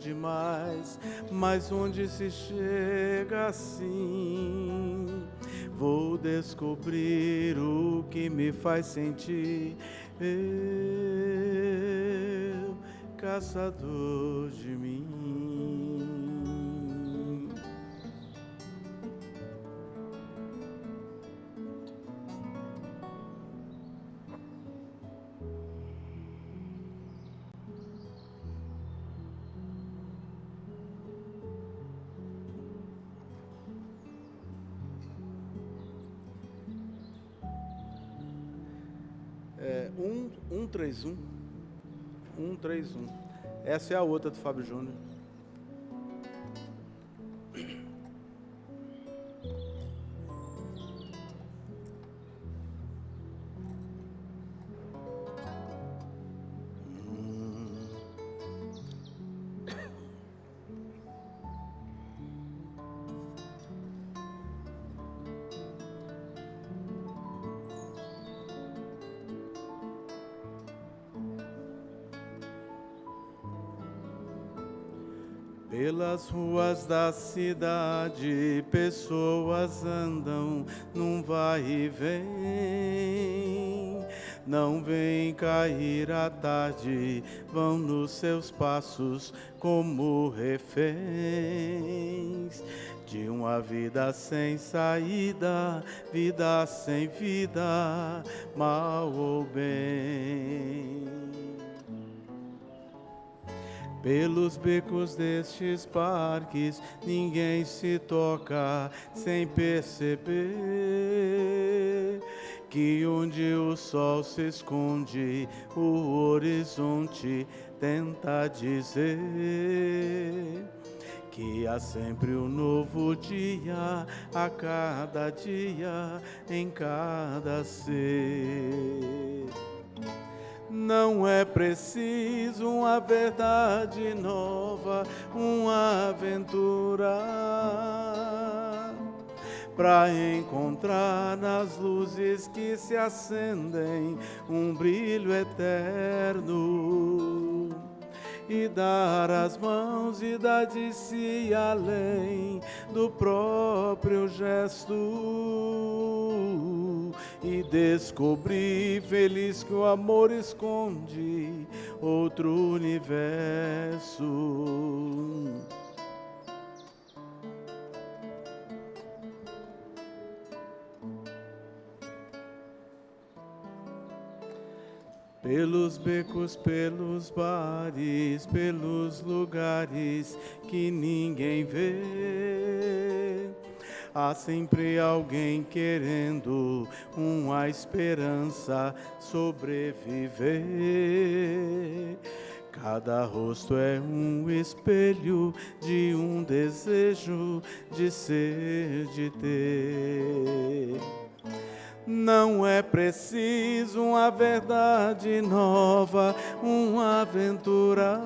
demais, mas onde se chega assim, vou descobrir o que me faz sentir. Eu, caçador de mim. É 131. 131. Essa é a outra do Fábio Júnior. Pelas ruas da cidade, pessoas andam num vai e vem. Não vem cair a tarde, vão nos seus passos como reféns de uma vida sem saída, vida sem vida, mal ou bem. Pelos becos destes parques, ninguém se toca sem perceber que onde o sol se esconde, o horizonte tenta dizer que há sempre um novo dia, a cada dia, em cada ser. Não é preciso uma verdade nova, uma aventura, para encontrar nas luzes que se acendem um brilho eterno. E dar as mãos e dar de si além do próprio gesto. E descobrir feliz que o amor esconde outro universo. Pelos becos, pelos bares, pelos lugares que ninguém vê, há sempre alguém querendo uma esperança sobreviver. Cada rosto é um espelho de um desejo de ser, de ter. Não é preciso uma verdade nova, uma aventura,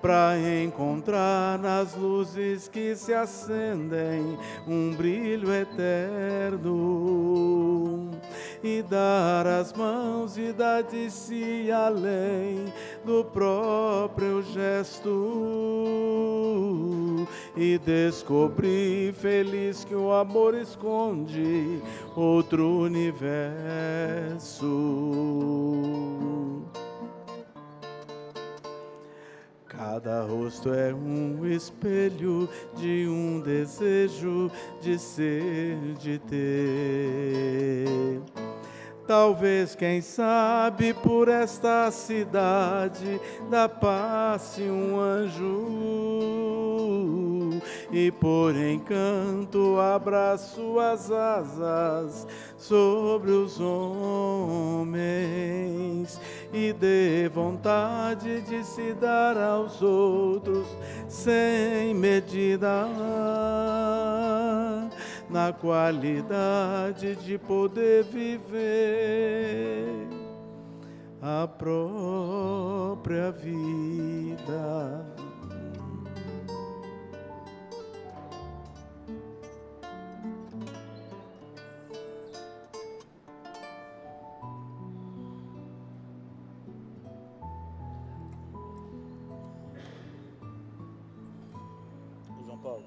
para encontrar nas luzes que se acendem um brilho eterno. E dar as mãos e dar de si além do próprio gesto. E descobrir feliz que o amor esconde outro universo. Cada rosto é um espelho de um desejo de ser, de ter. Talvez, quem sabe, por esta cidade da passe um anjo e por encanto abra suas asas sobre os homens e dê vontade de se dar aos outros sem medida, na qualidade de poder viver a própria vida. Paulo?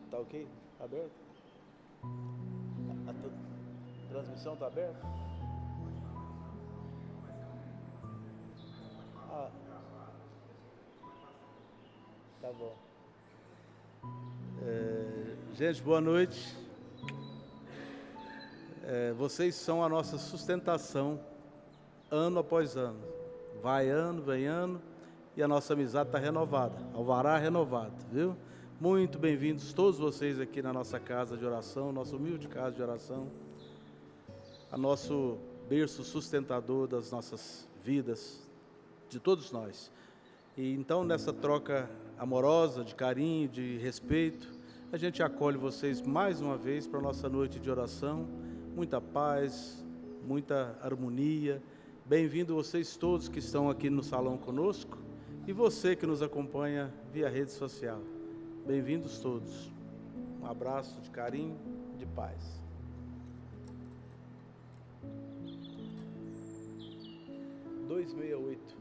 Tá ok? Tá aberto? A transmissão tá aberta? Ah, tá bom. Gente, boa noite. Vocês são a nossa sustentação, ano após ano. Vai ano, vem ano, e a nossa amizade está renovada. Alvará renovado, viu? Muito bem-vindos todos vocês aqui na nossa casa de oração, nossa humilde casa de oração, a nosso berço sustentador das nossas vidas, de todos nós. E então, nessa troca amorosa, de carinho, de respeito, a gente acolhe vocês mais uma vez para a nossa noite de oração. Muita paz, muita harmonia. Bem-vindo vocês todos que estão aqui no salão conosco e você que nos acompanha via rede social. Bem-vindos todos. Um abraço de carinho, de paz. Dois 268.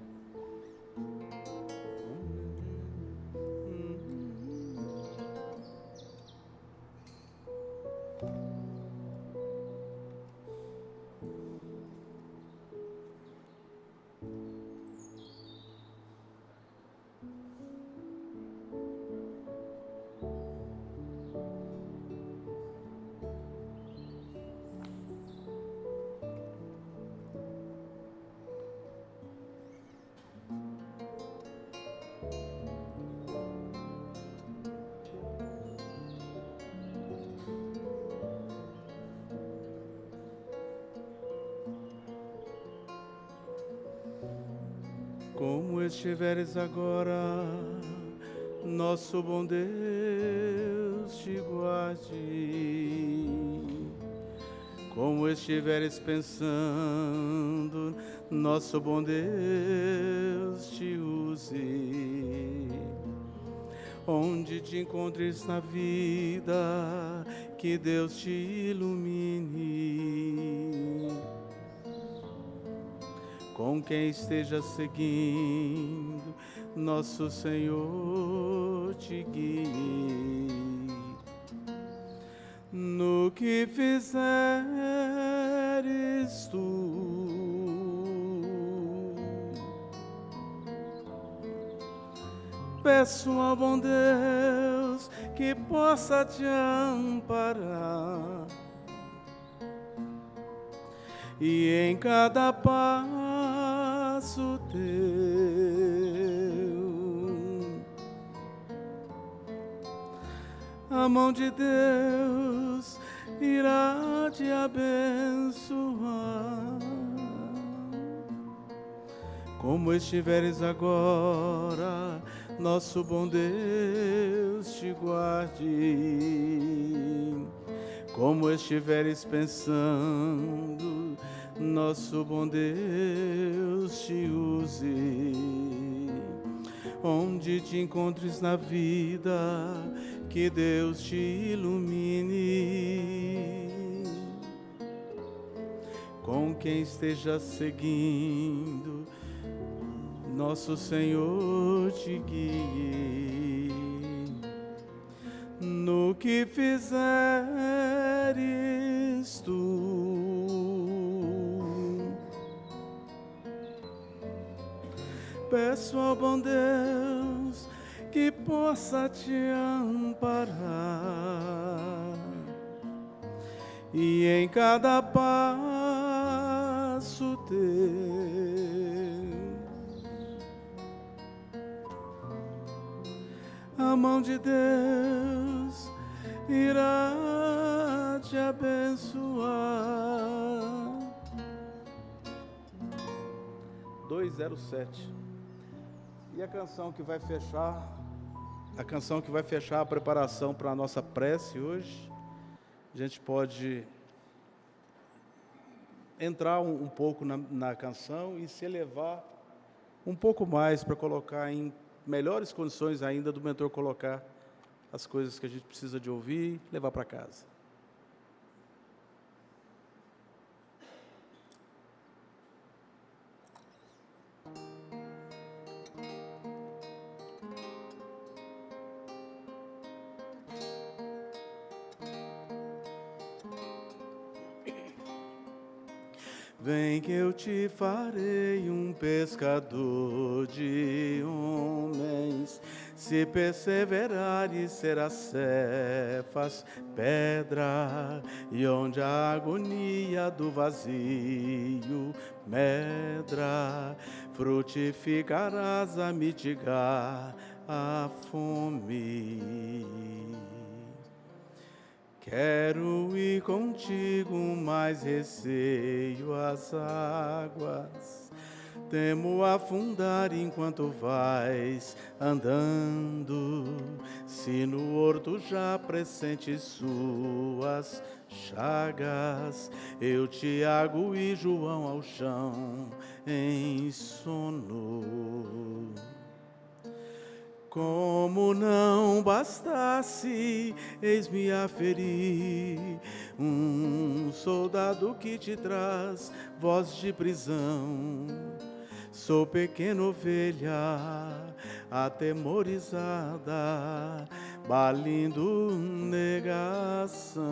Como estiveres agora, nosso bom Deus te guarde. Como estiveres pensando, nosso bom Deus te use. Onde te encontres na vida, que Deus te ilumine. Com quem esteja seguindo, nosso Senhor te guie. No que fizeres tu, peço ao bom Deus que possa te amparar, e em cada passo teu a mão de Deus irá te abençoar. Como estiveres agora, nosso bom Deus te guarde. Como estiveres pensando, nosso bom Deus te use. Onde te encontres na vida, que Deus te ilumine. Com quem esteja seguindo, nosso Senhor te guie. No que fizeres tu, peço ao bom Deus que possa te amparar, e em cada passo teu a mão de Deus irá te abençoar. 207. E a canção que vai fechar, a preparação para a nossa prece hoje, a gente pode entrar um pouco na canção e se elevar um pouco mais para colocar em melhores condições ainda do mentor colocar as coisas que a gente precisa de ouvir e levar para casa. Vem que eu te farei um pescador de homens. Se perseverares, serás Cefas, pedra, e onde a agonia do vazio medra, frutificarás a mitigar a fome. Quero ir contigo, mas receio as águas. Temo afundar enquanto vais andando. Se no horto já pressentes suas chagas, eu, Tiago e João ao chão em sono. Como não bastasse, eis-me a ferir, um soldado que te traz voz de prisão. Sou pequena ovelha, atemorizada, balindo negação.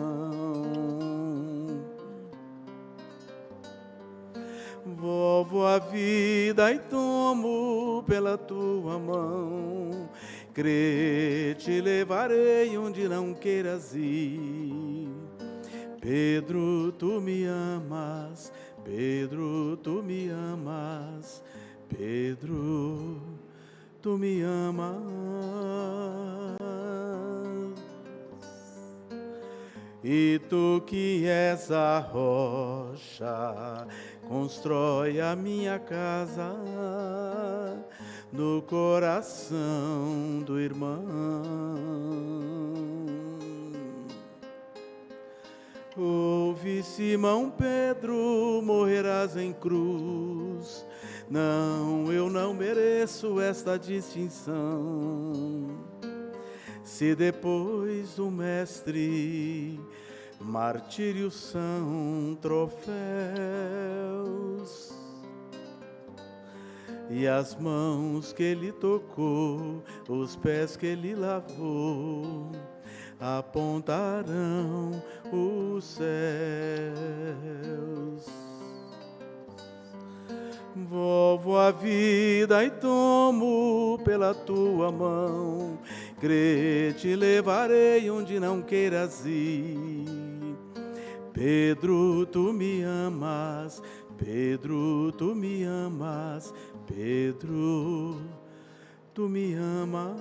Volvo a vida e tomo pela tua mão. Crê, te levarei onde não queiras ir. Pedro, tu me amas. Pedro, tu me amas. Pedro, tu me amas. E tu que és a rocha, constrói a minha casa no coração do irmão. Ouve, Simão Pedro, morrerás em cruz. Não, eu não mereço esta distinção. Se depois do mestre martírios são troféus, e as mãos que ele tocou, os pés que ele lavou, apontarão os céus. Volvo a vida e tomo pela tua mão. Crê, te levarei onde não queiras ir. Pedro, tu me amas. Pedro, tu me amas. Pedro, tu me amas.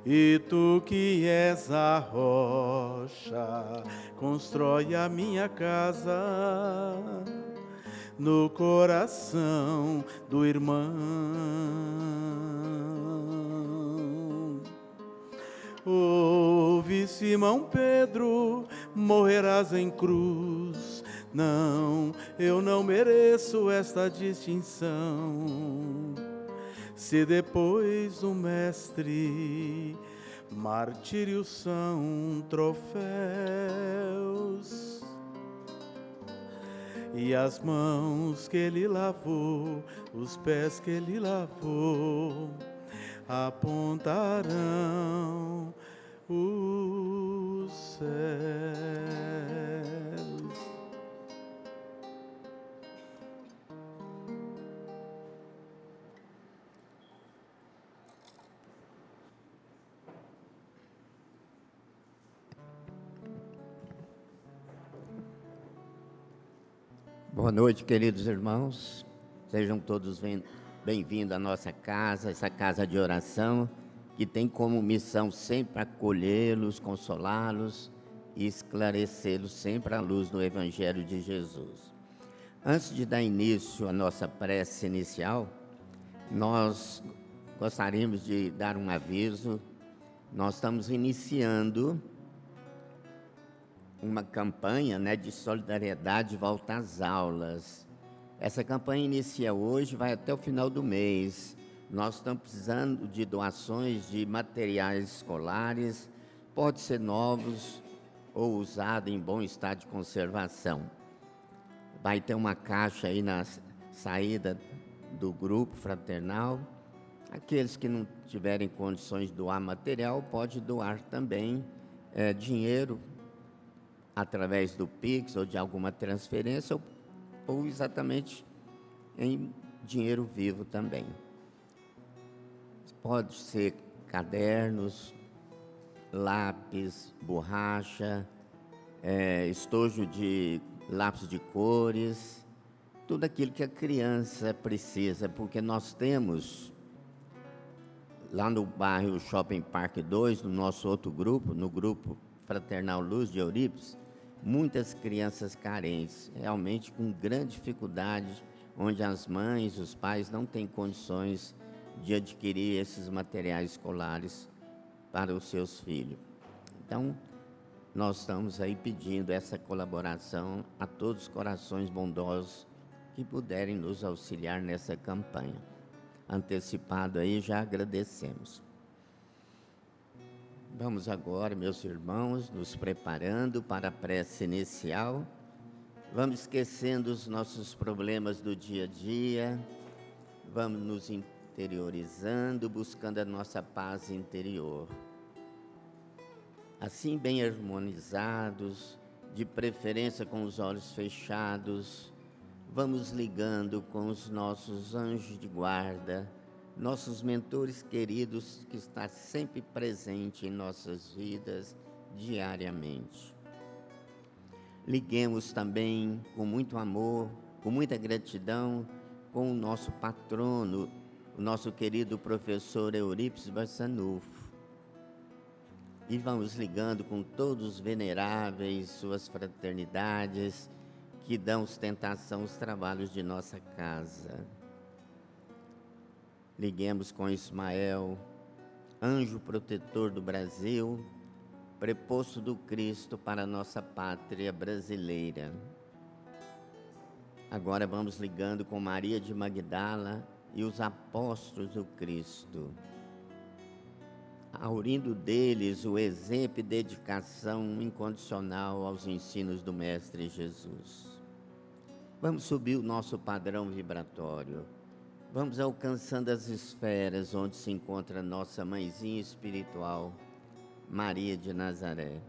E tu que és a rocha, constrói a minha casa no coração do irmão. Ouve, Simão Pedro, morrerás em cruz. Não, eu não mereço esta distinção. Se depois do mestre martírios são troféus, e as mãos que ele lavou, os pés que ele lavou, apontarão os céus. Boa noite, queridos irmãos. Sejam todos bem-vindos à nossa casa, essa casa de oração, que tem como missão sempre acolhê-los, consolá-los e esclarecê-los sempre à luz do Evangelho de Jesus. Antes de dar início à nossa prece inicial, nós gostaríamos de dar um aviso. Nós estamos iniciando uma campanha, de solidariedade de volta às aulas. Essa campanha inicia hoje, vai até o final do mês. Nós estamos precisando de doações de materiais escolares, pode ser novos ou usados em bom estado de conservação. Vai ter uma caixa aí na saída do grupo fraternal. Aqueles que não tiverem condições de doar material, pode doar também dinheiro, através do Pix ou de alguma transferência, ou exatamente em dinheiro vivo também. Pode ser cadernos, lápis, borracha, estojo de lápis de cores, tudo aquilo que a criança precisa, porque nós temos lá no bairro Shopping Parque 2, no nosso outro grupo, no grupo Fraternal Luz de Eurípides, muitas crianças carentes, realmente com grande dificuldade, onde as mães, os pais não têm condições de adquirir esses materiais escolares para os seus filhos. Então, nós estamos aí pedindo essa colaboração a todos os corações bondosos que puderem nos auxiliar nessa campanha. Antecipado aí, já agradecemos. Vamos agora, meus irmãos, nos preparando para a prece inicial. Vamos esquecendo os nossos problemas do dia a dia, vamos nos interiorizando, buscando a nossa paz interior. Assim, bem harmonizados, de preferência com os olhos fechados, vamos ligando com os nossos anjos de guarda, nossos mentores queridos que estão sempre presentes em nossas vidas diariamente. Liguemos também com muito amor, com muita gratidão, com o nosso patrono, o nosso querido professor Eurípides Barçanufo. E vamos ligando com todos os veneráveis, suas fraternidades, que dão sustentação aos trabalhos de nossa casa. Liguemos com Ismael, anjo protetor do Brasil, preposto do Cristo para a nossa pátria brasileira. Agora vamos ligando com Maria de Magdala e os apóstolos do Cristo, aurindo deles o exemplo e dedicação incondicional aos ensinos do Mestre Jesus. Vamos subir o nosso padrão vibratório. Vamos alcançando as esferas onde se encontra nossa mãezinha espiritual, Maria de Nazaré.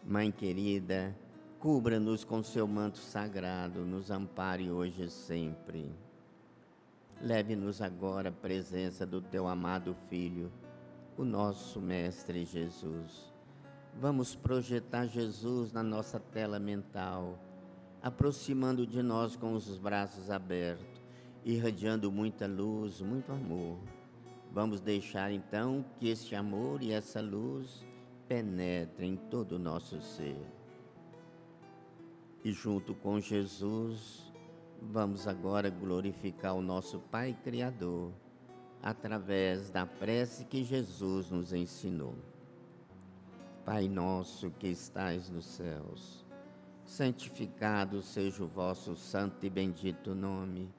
Mãe querida, cubra-nos com seu manto sagrado, nos ampare hoje e sempre. Leve-nos agora à presença do teu amado Filho, o nosso Mestre Jesus. Vamos projetar Jesus na nossa tela mental, aproximando de nós com os braços abertos, irradiando muita luz, muito amor. Vamos deixar então que esse amor e essa luz penetrem em todo o nosso ser. E junto com Jesus, vamos agora glorificar o nosso Pai Criador, através da prece que Jesus nos ensinou. Pai nosso que estais nos céus, santificado seja o vosso santo e bendito nome.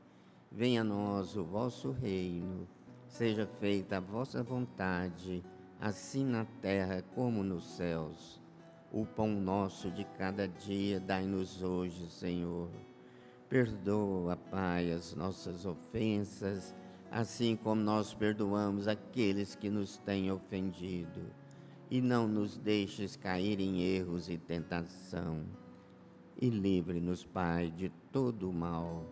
Venha a nós o vosso reino, seja feita a vossa vontade, assim na terra como nos céus. O pão nosso de cada dia dai-nos hoje, Senhor. Perdoa, Pai, as nossas ofensas, assim como nós perdoamos aqueles que nos têm ofendido. E não nos deixes cair em erros e tentação. E livre-nos, Pai, de todo o mal,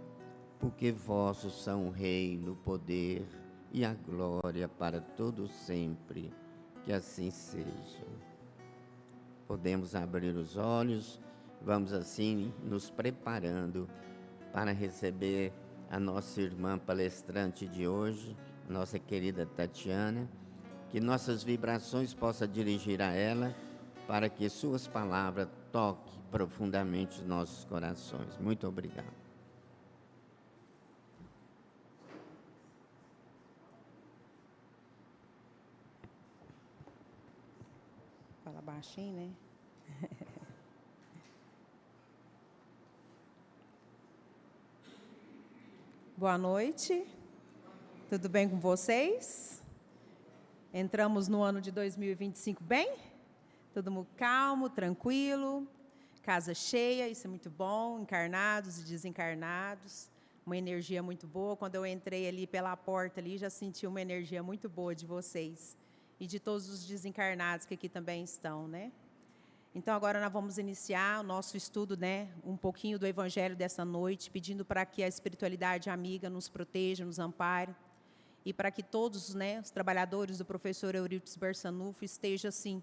porque vossos são o reino, o poder e a glória para todo sempre. Que assim seja. Podemos abrir os olhos, vamos assim nos preparando para receber a nossa irmã palestrante de hoje, nossa querida Tatiana, que nossas vibrações possam dirigir a ela, para que suas palavras toquem profundamente os nossos corações. Muito obrigado. Fala baixinho, né? Boa noite, tudo bem com vocês? Entramos no ano de 2025 bem? Todo mundo calmo, tranquilo, casa cheia, isso é muito bom, encarnados e desencarnados, uma energia muito boa. Quando eu entrei ali pela porta, ali, já senti uma energia muito boa de vocês e de todos os desencarnados que aqui também estão, né? Então, agora nós vamos iniciar o nosso estudo, né, um pouquinho do Evangelho dessa noite, pedindo para que a espiritualidade amiga nos proteja, nos ampare, e para que todos, né, os trabalhadores do professor Euripides Barçanufo estejam, assim,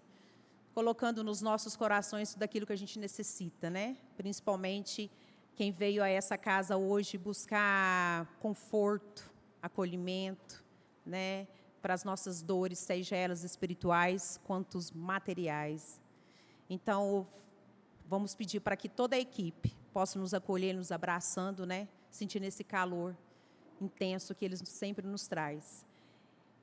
colocando nos nossos corações tudo aquilo que a gente necessita, né? Principalmente quem veio a essa casa hoje buscar conforto, acolhimento, né, para as nossas dores, seja elas espirituais quanto materiais. Então, vamos pedir para que toda a equipe possa nos acolher, nos abraçando, né, sentindo esse calor intenso que eles sempre nos traz.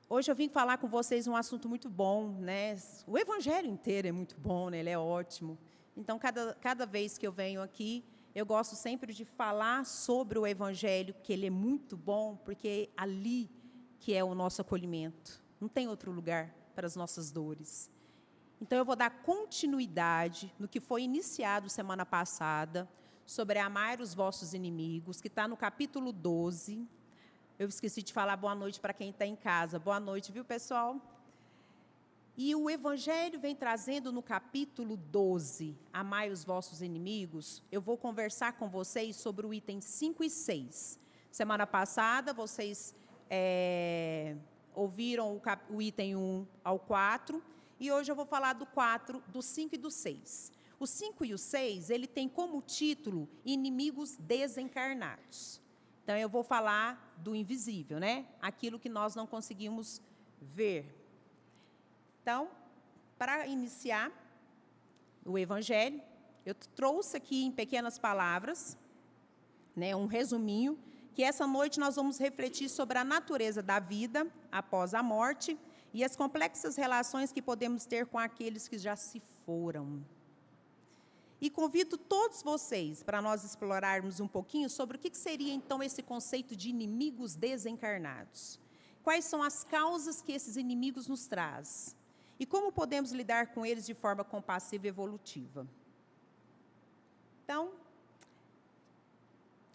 Hoje eu vim falar com vocês um assunto muito bom, né? O Evangelho inteiro é muito bom, né? Ele é ótimo. Então, cada vez que eu venho aqui, eu gosto sempre de falar sobre o Evangelho, que ele é muito bom, porque é ali que é o nosso acolhimento. Não tem outro lugar para as nossas dores. Então, eu vou dar continuidade no que foi iniciado semana passada, sobre amar os vossos inimigos, que está no capítulo 12. Eu esqueci de falar boa noite para quem está em casa. Boa noite, viu, pessoal? E o Evangelho vem trazendo no capítulo 12, amai os vossos inimigos. Eu vou conversar com vocês sobre o item 5 e 6. Semana passada, vocês ouviram o item 1 ao 4, e hoje eu vou falar do 4, do 5 e do 6. O 5 e o 6, ele tem como título Inimigos Desencarnados. Então, eu vou falar do invisível, né? Aquilo que nós não conseguimos ver. Então, para iniciar o Evangelho, eu trouxe aqui em pequenas palavras, né, um resuminho, que essa noite nós vamos refletir sobre a natureza da vida após a morte e as complexas relações que podemos ter com aqueles que já se foram. E convido todos vocês para nós explorarmos um pouquinho sobre o que seria, então, esse conceito de inimigos desencarnados. Quais são as causas que esses inimigos nos trazem? E como podemos lidar com eles de forma compassiva e evolutiva? Então,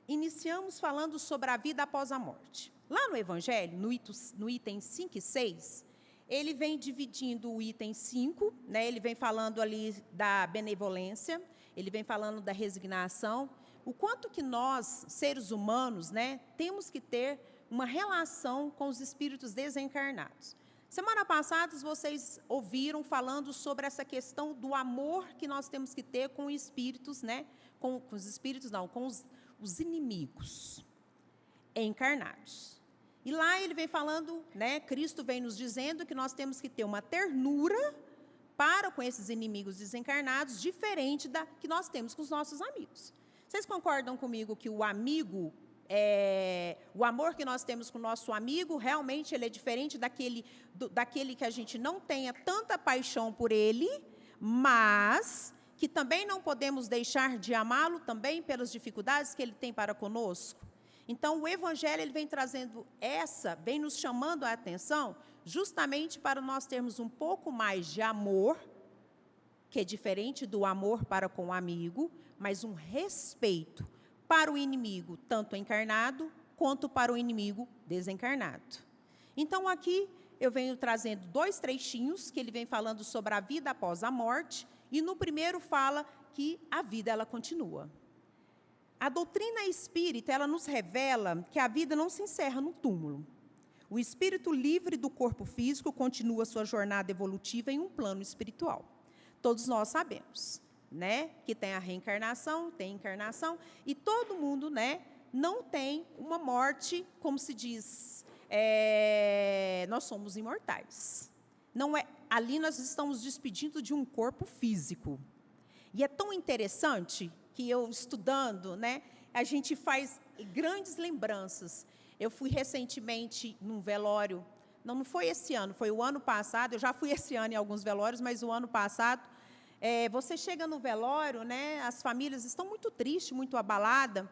iniciamos falando sobre a vida após a morte. Lá no Evangelho, no item 5 e 6, ele vem dividindo o item 5, né, ele vem falando ali da benevolência, ele vem falando da resignação, o quanto que nós, seres humanos, né, temos que ter uma relação com os espíritos desencarnados. Semana passada, vocês ouviram falando sobre essa questão do amor que nós temos que ter com espíritos, né, com os espíritos, não, com os inimigos encarnados. E lá ele vem falando, né, Cristo vem nos dizendo que nós temos que ter uma ternura para com esses inimigos desencarnados, diferente da que nós temos com os nossos amigos. Vocês concordam comigo que o amigo, o amor que nós temos com o nosso amigo, realmente ele é diferente daquele que a gente não tenha tanta paixão por ele, mas que também não podemos deixar de amá-lo também pelas dificuldades que ele tem para conosco? Então, o Evangelho ele vem trazendo vem nos chamando a atenção, justamente para nós termos um pouco mais de amor, que é diferente do amor para com o amigo, mas um respeito para o inimigo, tanto encarnado, quanto para o inimigo desencarnado. Então, aqui, eu venho trazendo 2 trechinhos, que ele vem falando sobre a vida após a morte, e no primeiro fala que a vida, ela continua. A doutrina espírita, ela nos revela que a vida não se encerra no túmulo. O espírito livre do corpo físico continua sua jornada evolutiva em um plano espiritual. Todos nós sabemos, né, que tem a reencarnação, tem a encarnação, e todo mundo, né, não tem uma morte, como se diz, nós somos imortais. Não é, ali nós estamos despedindo de um corpo físico. E é tão interessante que eu, estudando, né, a gente faz grandes lembranças. Eu fui recentemente num velório, não foi esse ano, foi o ano passado, eu já fui esse ano em alguns velórios, mas o ano passado, você chega no velório, né, as famílias estão muito tristes, muito abaladas,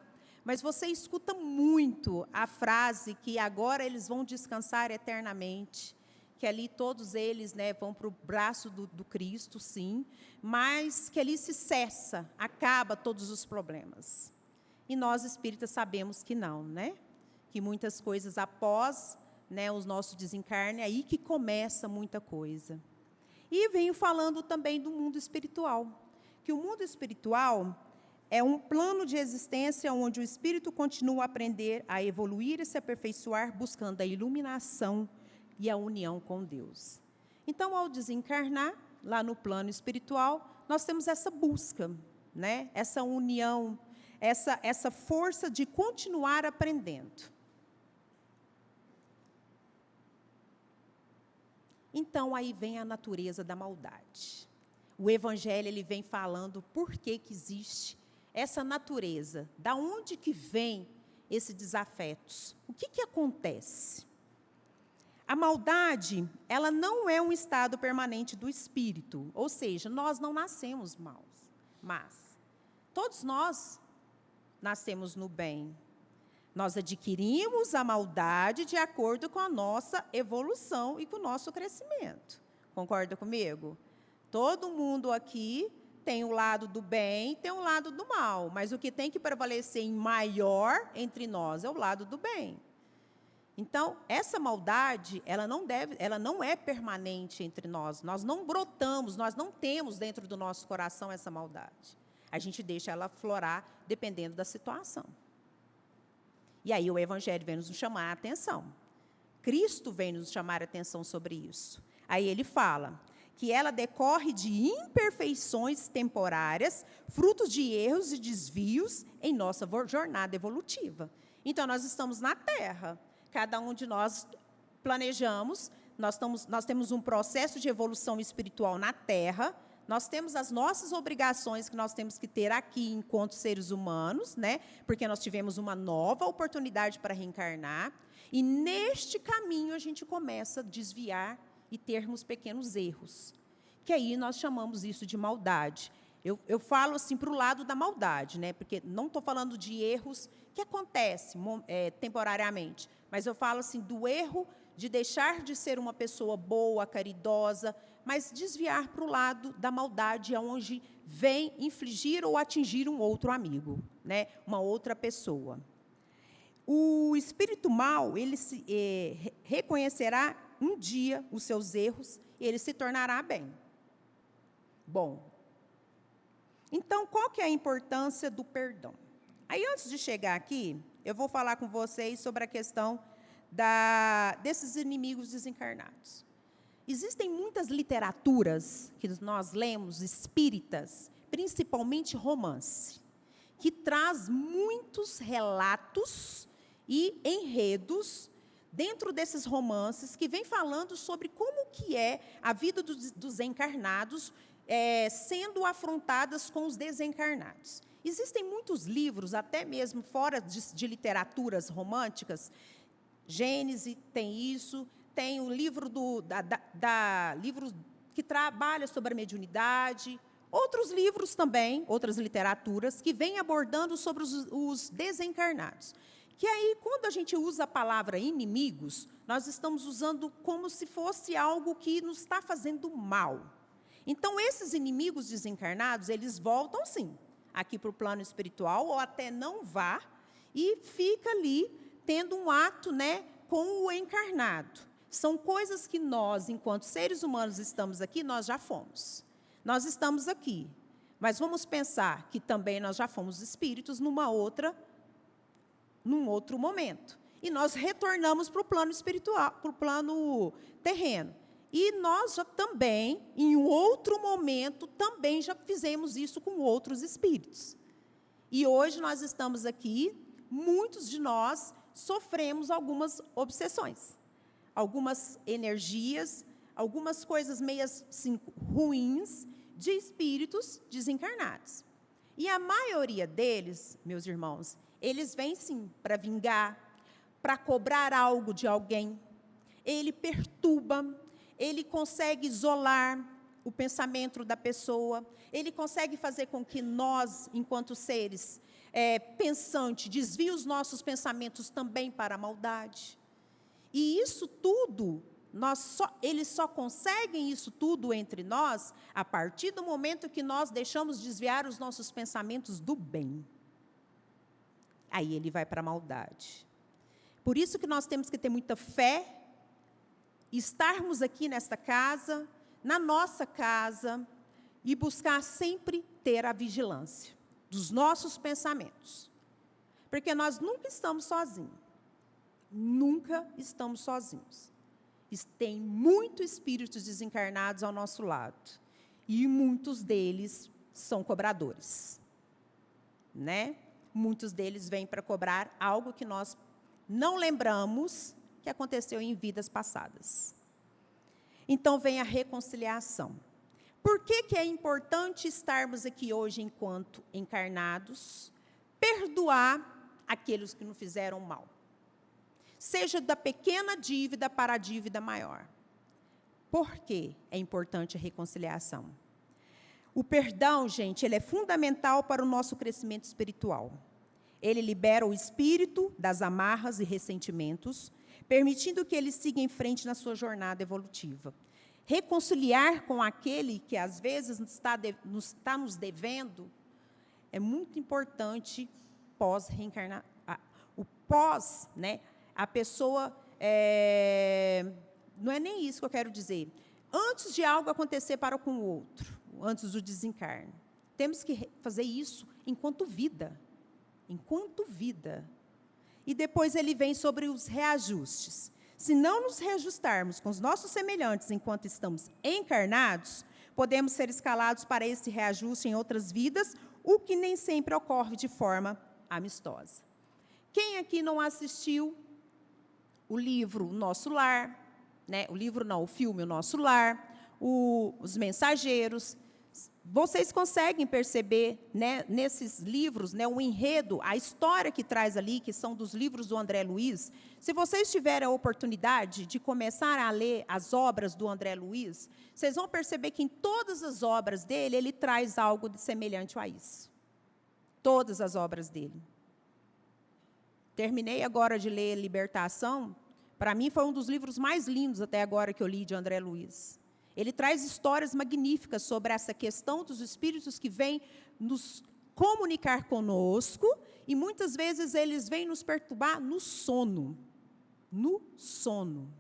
mas você escuta muito a frase que agora eles vão descansar eternamente, que ali todos eles, né, vão para o braço do Cristo, sim, mas que ali se cessa, acaba todos os problemas. E nós, espíritas, sabemos que não, né? Que muitas coisas após, né, o nosso desencarne, é aí que começa muita coisa. E venho falando também do mundo espiritual. que o mundo espiritual é um plano de existência onde o espírito continua a aprender, a evoluir e se aperfeiçoar, buscando a iluminação e a união com Deus. Então, ao desencarnar, lá no plano espiritual, nós temos essa busca, né? Essa união, essa força de continuar aprendendo. Então, aí vem a natureza da maldade. O Evangelho ele vem falando por que existe essa natureza, da onde que vem esses desafetos, o que acontece? A maldade, ela não é um estado permanente do espírito, ou seja, nós não nascemos maus, mas todos nós nascemos no bem. Nós adquirimos a maldade de acordo com a nossa evolução e com o nosso crescimento. Concorda comigo? Todo mundo aqui tem o lado do bem, tem o lado do mal, mas o que tem que prevalecer em maior entre nós é o lado do bem. Então, essa maldade, ela não é permanente entre nós. Nós não brotamos, nós não temos dentro do nosso coração essa maldade. A gente deixa ela florar dependendo da situação. E aí o Evangelho vem nos chamar a atenção. Cristo vem nos chamar a atenção sobre isso. Aí ele fala que ela decorre de imperfeições temporárias, frutos de erros e desvios em nossa jornada evolutiva. Então, nós estamos na Terra. Cada um de nós planejamos, nós temos um processo de evolução espiritual na Terra, nós temos as nossas obrigações que nós temos que ter aqui enquanto seres humanos, né? Porque nós tivemos uma nova oportunidade para reencarnar, e neste caminho a gente começa a desviar e termos pequenos erros, que aí nós chamamos isso de maldade. Eu falo assim para o lado da maldade, né? Porque não estou falando de erros que acontecem temporariamente, mas eu falo assim do erro de deixar de ser uma pessoa boa, caridosa, mas desviar para o lado da maldade, onde vem infligir ou atingir um outro amigo, né? Uma outra pessoa. O espírito mau, ele reconhecerá um dia os seus erros e ele se tornará bem. Bom, então, qual que é a importância do perdão? Aí, antes de chegar aqui, eu vou falar com vocês sobre a questão desses inimigos desencarnados. Existem muitas literaturas que nós lemos, espíritas, principalmente romance, que traz muitos relatos e enredos dentro desses romances que vem falando sobre como que é a vida dos encarnados sendo afrontadas com os desencarnados. Existem muitos livros, até mesmo fora de literaturas românticas. Gênese tem isso, tem o livro livro que trabalha sobre a mediunidade, outros livros também, outras literaturas, que vêm abordando sobre os desencarnados. Que aí, quando a gente usa a palavra inimigos, nós estamos usando como se fosse algo que nos está fazendo mal. Então, esses inimigos desencarnados, eles voltam, sim, aqui para o plano espiritual, ou até não vá, e fica ali, tendo um ato, né, com o encarnado. São coisas que nós, enquanto seres humanos, estamos aqui, nós já fomos. Nós estamos aqui, mas vamos pensar que também nós já fomos espíritos num outro momento. E nós retornamos para o plano espiritual, para o plano terreno. E nós já também, em um outro momento, também já fizemos isso com outros espíritos. E hoje nós estamos aqui, muitos de nós sofremos algumas obsessões, algumas energias, algumas coisas meias assim, ruins de espíritos desencarnados. E a maioria deles, meus irmãos, eles vêm, sim, para vingar, para cobrar algo de alguém. Ele perturba, ele consegue isolar o pensamento da pessoa, ele consegue fazer com que nós, enquanto seres pensantes, desvie os nossos pensamentos também para a maldade. E isso tudo, eles só conseguem isso tudo entre nós a partir do momento que nós deixamos desviar os nossos pensamentos do bem. Aí ele vai para a maldade. Por isso que nós temos que ter muita fé, estarmos aqui nesta casa, na nossa casa, e buscar sempre ter a vigilância dos nossos pensamentos. Porque nós nunca estamos sozinhos. Nunca estamos sozinhos. Tem muitos espíritos desencarnados ao nosso lado. E muitos deles são cobradores. Né? Muitos deles vêm para cobrar algo que nós não lembramos que aconteceu em vidas passadas. Então, vem a reconciliação. Por que é importante estarmos aqui hoje enquanto encarnados? Perdoar aqueles que nos fizeram mal. Seja da pequena dívida para a dívida maior. Por que é importante a reconciliação? O perdão, gente, ele é fundamental para o nosso crescimento espiritual. Ele libera o espírito das amarras e ressentimentos, permitindo que ele siga em frente na sua jornada evolutiva. Reconciliar com aquele que, às vezes, está nos devendo, é muito importante pós-reencarnar. O pós, né? A pessoa, não é nem isso que eu quero dizer. Antes de algo acontecer para com o outro, antes do desencarne, temos que fazer isso enquanto vida. Enquanto vida. E depois ele vem sobre os reajustes. Se não nos reajustarmos com os nossos semelhantes enquanto estamos encarnados, podemos ser escalados para esse reajuste em outras vidas, o que nem sempre ocorre de forma amistosa. Quem aqui não assistiu o livro Nosso Lar, né? O filme O Nosso Lar, Os Mensageiros? Vocês conseguem perceber, né, nesses livros, né, o enredo, a história que traz ali, que são dos livros do André Luiz. Se vocês tiverem a oportunidade de começar a ler as obras do André Luiz, vocês vão perceber que em todas as obras dele, ele traz algo de semelhante a isso. Todas as obras dele. Terminei agora de ler Libertação. Para mim, foi um dos livros mais lindos até agora que eu li de André Luiz. Ele traz histórias magníficas sobre essa questão dos espíritos que vêm nos comunicar conosco e, muitas vezes, eles vêm nos perturbar no sono. No sono,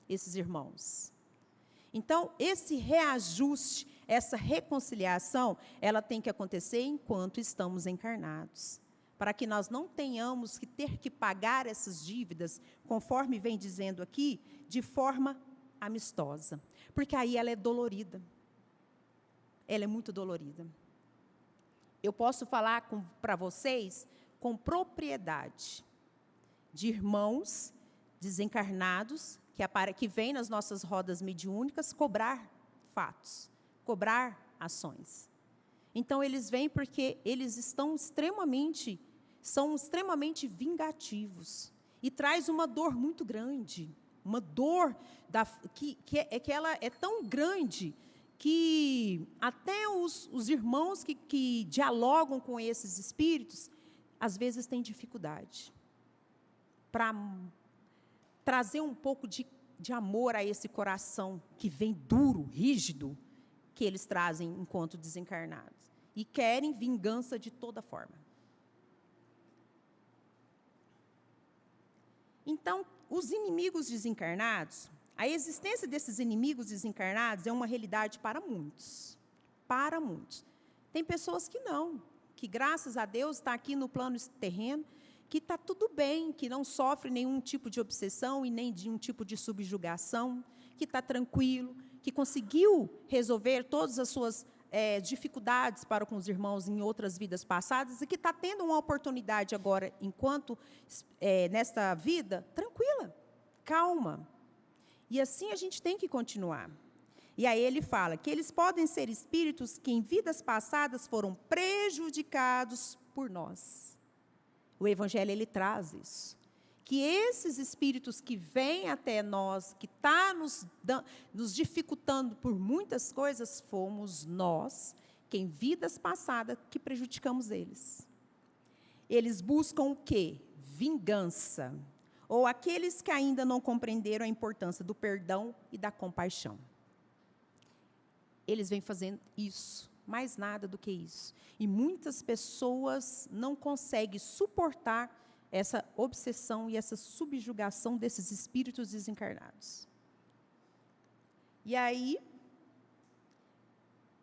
esses irmãos. Então, esse reajuste, essa reconciliação, ela tem que acontecer enquanto estamos encarnados. Para que nós não tenhamos que ter que pagar essas dívidas, conforme vem dizendo aqui, de forma amistosa. Porque aí ela é dolorida. Ela é muito dolorida. Eu posso falar para vocês com propriedade de irmãos desencarnados que vêm nas nossas rodas mediúnicas cobrar fatos, cobrar ações. Então, eles vêm porque eles são extremamente vingativos. E traz uma dor muito grande. Uma dor que ela é tão grande que até os irmãos que dialogam com esses espíritos, às vezes têm dificuldade para trazer um pouco de amor a esse coração que vem duro, rígido, que eles trazem enquanto desencarnados. E querem vingança de toda forma. Então, os inimigos desencarnados, a existência desses inimigos desencarnados é uma realidade para muitos. Para muitos. Tem pessoas que não, que graças a Deus está aqui no plano terreno, que está tudo bem, que não sofre nenhum tipo de obsessão e nem de um tipo de subjugação, que está tranquilo, que conseguiu resolver todas as suas dificuldades para com os irmãos em outras vidas passadas e que está tendo uma oportunidade agora, enquanto nesta vida, tranquila, calma. E assim a gente tem que continuar. E aí ele fala que eles podem ser espíritos que em vidas passadas foram prejudicados por nós. O Evangelho, ele traz isso. Que esses espíritos que vêm até nós, que estão nos dificultando por muitas coisas, fomos nós, que em vidas passadas, que prejudicamos eles. Eles buscam o quê? Vingança. Ou aqueles que ainda não compreenderam a importância do perdão e da compaixão. Eles vêm fazendo isso, mais nada do que isso. E muitas pessoas não conseguem suportar essa obsessão e essa subjugação desses espíritos desencarnados. E aí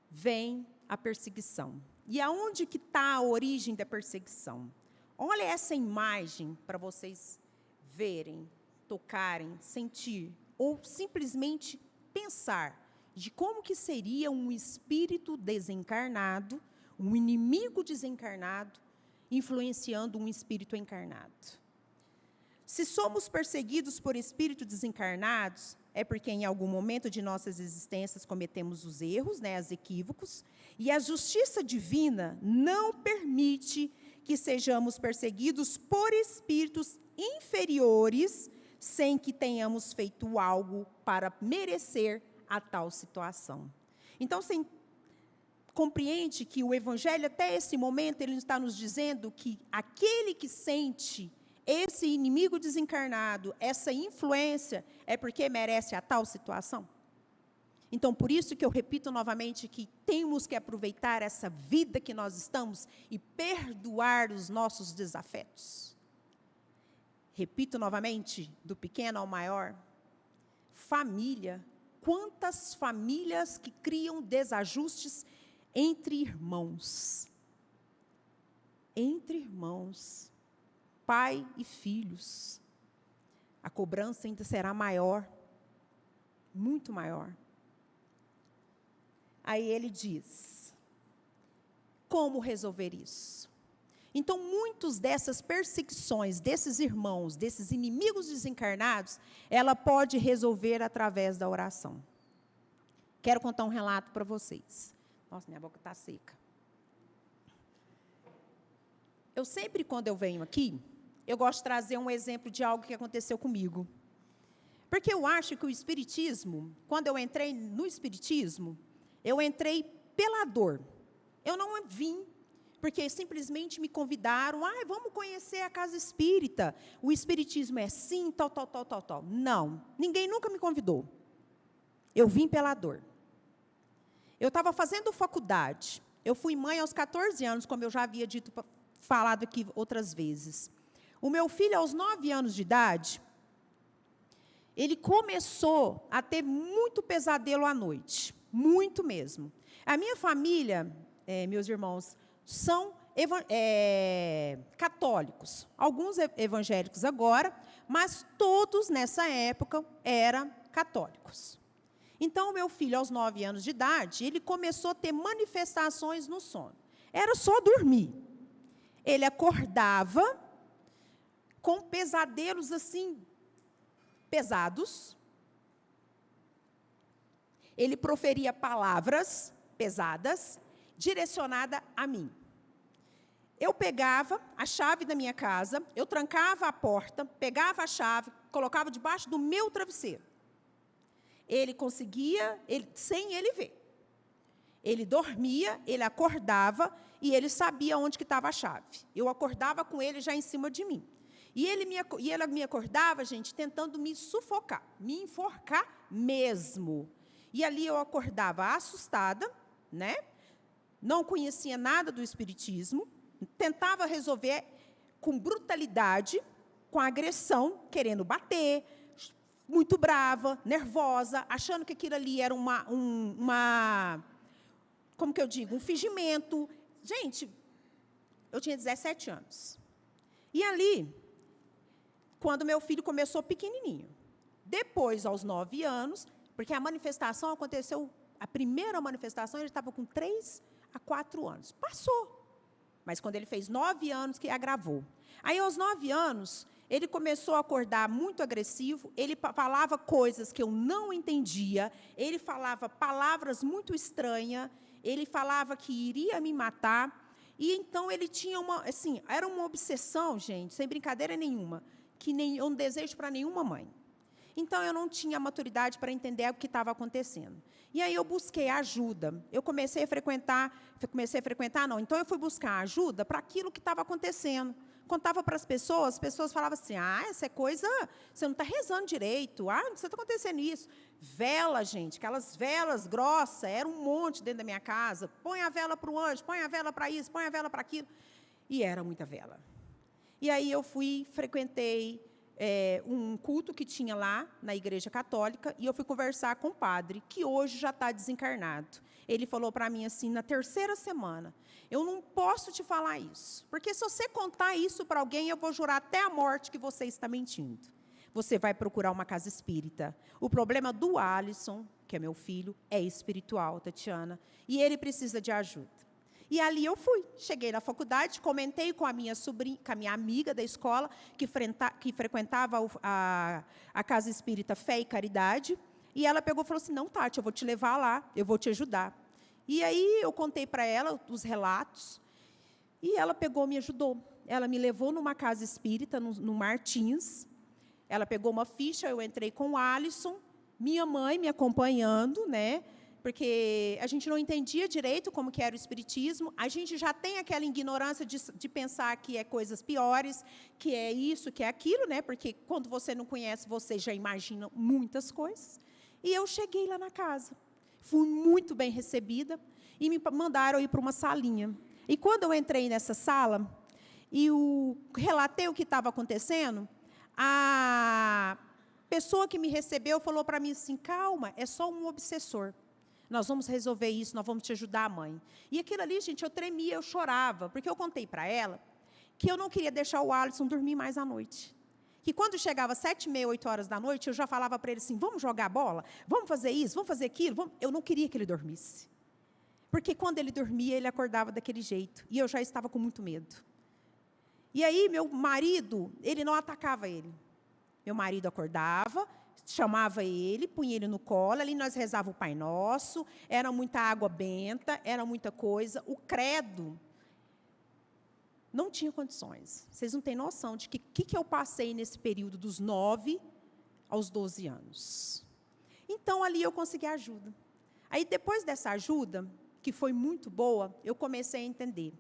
vem a perseguição. E aonde que está a origem da perseguição? Olha essa imagem para vocês verem, tocarem, sentir, ou simplesmente pensar de como que seria um espírito desencarnado, um inimigo desencarnado, influenciando um espírito encarnado. Se somos perseguidos por espíritos desencarnados, é porque em algum momento de nossas existências cometemos os erros, os equívocos, e a justiça divina não permite que sejamos perseguidos por espíritos inferiores, sem que tenhamos feito algo para merecer a tal situação. Então, você compreende que o Evangelho, até esse momento, ele está nos dizendo que aquele que sente esse inimigo desencarnado, essa influência, é porque merece a tal situação? Então, por isso que eu repito novamente que temos que aproveitar essa vida que nós estamos e perdoar os nossos desafetos. Repito novamente, do pequeno ao maior, família. Quantas famílias que criam desajustes entre irmãos? Entre irmãos. Pai e filhos. A cobrança ainda será maior. Muito maior. Aí ele diz, como resolver isso? Então, muitas dessas perseguições, desses irmãos, desses inimigos desencarnados, ela pode resolver através da oração. Quero contar um relato para vocês. Nossa, minha boca está seca. Eu sempre, quando eu venho aqui, eu gosto de trazer um exemplo de algo que aconteceu comigo. Porque eu acho que o Espiritismo, quando eu entrei no Espiritismo, eu entrei pela dor. Eu não vim porque simplesmente me convidaram, vamos conhecer a casa espírita, o espiritismo é assim, tal. Não, ninguém nunca me convidou. Eu vim pela dor. Eu estava fazendo faculdade, eu fui mãe aos 14 anos, como eu já havia falado aqui outras vezes. O meu filho, aos 9 anos de idade, ele começou a ter muito pesadelo à noite, muito mesmo. A minha família, meus irmãos, são católicos, alguns evangélicos agora, mas todos nessa época eram católicos. Então, o meu filho, aos 9 anos de idade, ele começou a ter manifestações no sono. Era só dormir. Ele acordava com pesadelos assim, pesados. Ele proferia palavras pesadas, direcionada a mim. Eu pegava a chave da minha casa, eu trancava a porta, pegava a chave, colocava debaixo do meu travesseiro. Ele conseguia, sem ele ver. Ele dormia, ele acordava e ele sabia onde que estava a chave. Eu acordava com ele já em cima de mim. E ele me acordava, gente, tentando me sufocar, me enforcar mesmo. E ali eu acordava assustada, Não conhecia nada do espiritismo, tentava resolver com brutalidade, com agressão, querendo bater, muito brava, nervosa, achando que aquilo ali era como que eu digo, um fingimento. Gente, eu tinha 17 anos. E ali, quando meu filho começou pequenininho, depois, aos 9 anos, porque a manifestação aconteceu, a primeira manifestação, ele estava com 3 a 4 anos. Passou. Mas quando ele fez 9 anos, que agravou. Aí, aos 9 anos, ele começou a acordar muito agressivo, ele falava coisas que eu não entendia, ele falava palavras muito estranhas, ele falava que iria me matar, e então ele tinha era uma obsessão, gente, sem brincadeira nenhuma, que eu não desejo para nenhuma mãe. Então, eu não tinha maturidade para entender o que estava acontecendo. E aí, eu busquei ajuda. Eu comecei a frequentar, então eu fui buscar ajuda para aquilo que estava acontecendo. Contava para as pessoas falavam assim, essa é coisa, você não está rezando direito, não está acontecendo isso. Vela, gente, aquelas velas grossas, era um monte dentro da minha casa. Põe a vela para o anjo, põe a vela para isso, põe a vela para aquilo. E era muita vela. E aí, eu frequentei um culto que tinha lá na Igreja Católica, e eu fui conversar com o padre, que hoje já está desencarnado. Ele falou para mim assim, na 3ª semana, eu não posso te falar isso, porque se você contar isso para alguém, eu vou jurar até a morte que você está mentindo. Você vai procurar uma casa espírita. O problema do Alisson, que é meu filho, é espiritual, Tatiana, e ele precisa de ajuda. E ali eu fui. Cheguei na faculdade, comentei com a minha sobrinha, com a minha amiga da escola, que frequentava a Casa Espírita Fé e Caridade, e ela pegou e falou assim, não, Tati, eu vou te levar lá, eu vou te ajudar. E aí eu contei para ela os relatos, e ela pegou e me ajudou. Ela me levou numa casa espírita, no Martins, ela pegou uma ficha, eu entrei com o Alisson, minha mãe me acompanhando, né? Porque a gente não entendia direito como que era o espiritismo, a gente já tem aquela ignorância de pensar que é coisas piores, que é isso, que é aquilo, né? Porque quando você não conhece, você já imagina muitas coisas. E eu cheguei lá na casa, fui muito bem recebida, e me mandaram ir para uma salinha. E quando eu entrei nessa sala, e relatei o que estava acontecendo, a pessoa que me recebeu falou para mim assim, calma, é só um obsessor. Nós vamos resolver isso, nós vamos te ajudar, mãe. E aquilo ali, gente, eu tremia, eu chorava, porque eu contei para ela que eu não queria deixar o Alisson dormir mais à noite. Que quando chegava 7h30, 8 horas da noite, eu já falava para ele assim, vamos jogar bola? Vamos fazer isso? Vamos fazer aquilo? Eu não queria que ele dormisse. Porque quando ele dormia, ele acordava daquele jeito. E eu já estava com muito medo. E aí, meu marido, ele não atacava ele. Meu marido acordava, chamava ele, punha ele no colo, ali nós rezávamos o Pai Nosso, era muita água benta, era muita coisa. O credo não tinha condições. Vocês não têm noção de que eu passei nesse período dos 9 aos 12 anos. Então, ali eu consegui ajuda. Aí, depois dessa ajuda, que foi muito boa, eu comecei a entender.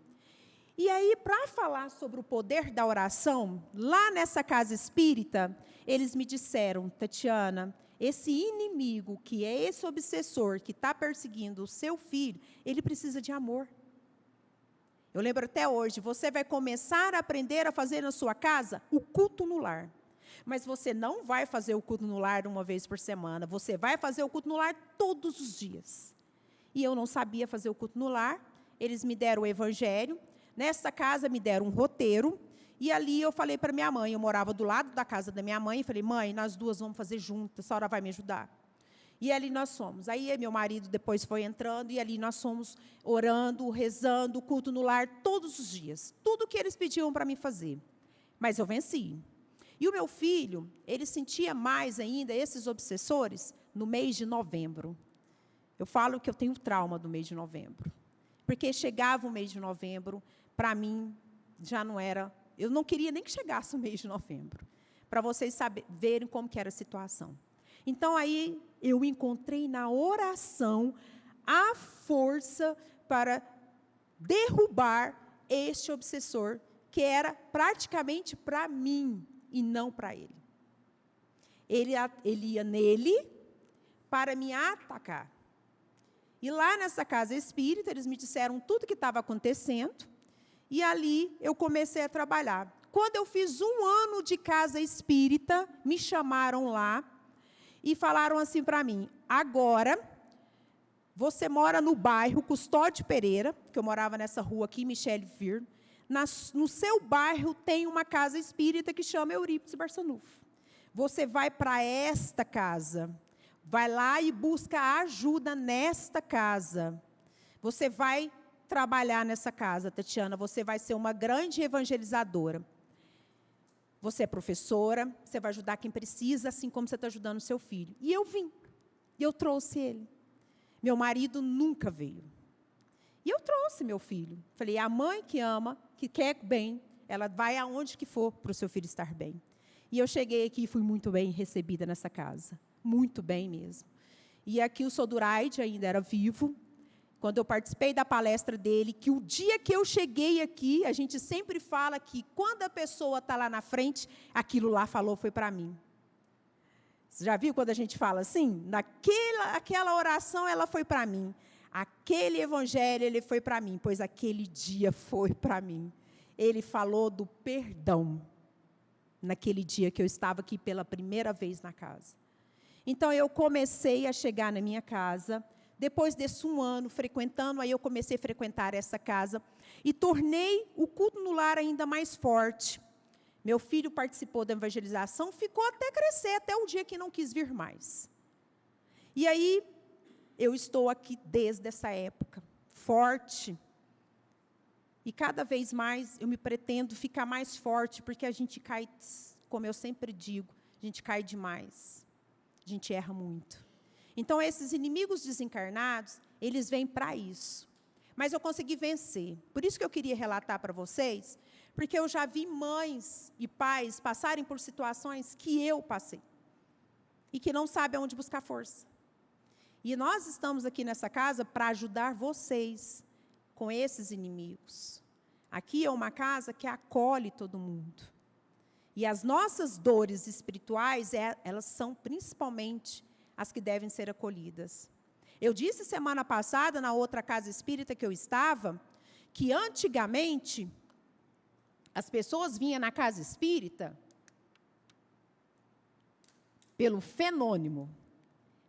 E aí, para falar sobre o poder da oração, lá nessa casa espírita, eles me disseram, Tatiana, esse inimigo, que é esse obsessor que está perseguindo o seu filho, ele precisa de amor. Eu lembro até hoje, você vai começar a aprender a fazer na sua casa o culto no lar. Mas você não vai fazer o culto no lar uma vez por semana, você vai fazer o culto no lar todos os dias. E eu não sabia fazer o culto no lar, eles me deram o evangelho, nessa casa me deram um roteiro, e ali eu falei para minha mãe, eu morava do lado da casa da minha mãe, e falei, mãe, nós duas vamos fazer juntas, a senhora vai me ajudar? E ali nós fomos. Aí meu marido depois foi entrando, e ali nós fomos orando, rezando, culto no lar, todos os dias. Tudo que eles pediam para mim fazer. Mas eu venci. E o meu filho, ele sentia mais ainda esses obsessores no mês de novembro. Eu falo que eu tenho trauma do mês de novembro. Porque chegava o mês de novembro, para mim, já não era... Eu não queria nem que chegasse o mês de novembro, para vocês verem como que era a situação. Então, aí, eu encontrei na oração a força para derrubar este obsessor, que era praticamente para mim, e não para ele. Ele ia nele para me atacar. E lá nessa casa espírita, eles me disseram tudo o que estava acontecendo, e ali eu comecei a trabalhar. Quando eu fiz 1 ano de casa espírita, me chamaram lá e falaram assim para mim, agora você mora no bairro Custódio Pereira, que eu morava nessa rua aqui, Michele Vir, no seu bairro tem uma casa espírita que chama Eurípides Barçanufo. Você vai para esta casa, vai lá e busca ajuda nesta casa. Você vai trabalhar nessa casa, Tatiana, você vai ser uma grande evangelizadora. Você é professora, você vai ajudar quem precisa, assim como você está ajudando o seu filho. E eu vim, e eu trouxe ele. Meu marido nunca veio. E eu trouxe meu filho. Falei, a mãe que ama, que quer bem, ela vai aonde que for para o seu filho estar bem. E eu cheguei aqui e fui muito bem recebida nessa casa. Muito bem mesmo. E aqui o Soduraide ainda era vivo. Quando eu participei da palestra dele, que o dia que eu cheguei aqui, a gente sempre fala que quando a pessoa está lá na frente, aquilo lá falou foi para mim. Você já viu quando a gente fala assim? Aquela oração, ela foi para mim. Aquele evangelho, ele foi para mim, pois aquele dia foi para mim. Ele falou do perdão naquele dia que eu estava aqui pela primeira vez na casa. Então, eu comecei a chegar na minha casa. Depois desse 1 ano frequentando, aí eu comecei a frequentar essa casa e tornei o culto no lar ainda mais forte. Meu filho participou da evangelização, ficou até crescer, até o dia que não quis vir mais. E aí, eu estou aqui desde essa época, forte. E cada vez mais eu me pretendo ficar mais forte, porque a gente cai, como eu sempre digo, a gente cai demais. A gente erra muito. Então, esses inimigos desencarnados, eles vêm para isso. Mas eu consegui vencer. Por isso que eu queria relatar para vocês, porque eu já vi mães e pais passarem por situações que eu passei. E que não sabem aonde buscar força. E nós estamos aqui nessa casa para ajudar vocês com esses inimigos. Aqui é uma casa que acolhe todo mundo. E as nossas dores espirituais, elas são principalmente as que devem ser acolhidas. Eu disse semana passada, na outra casa espírita que eu estava, que antigamente as pessoas vinham na casa espírita pelo fenômeno,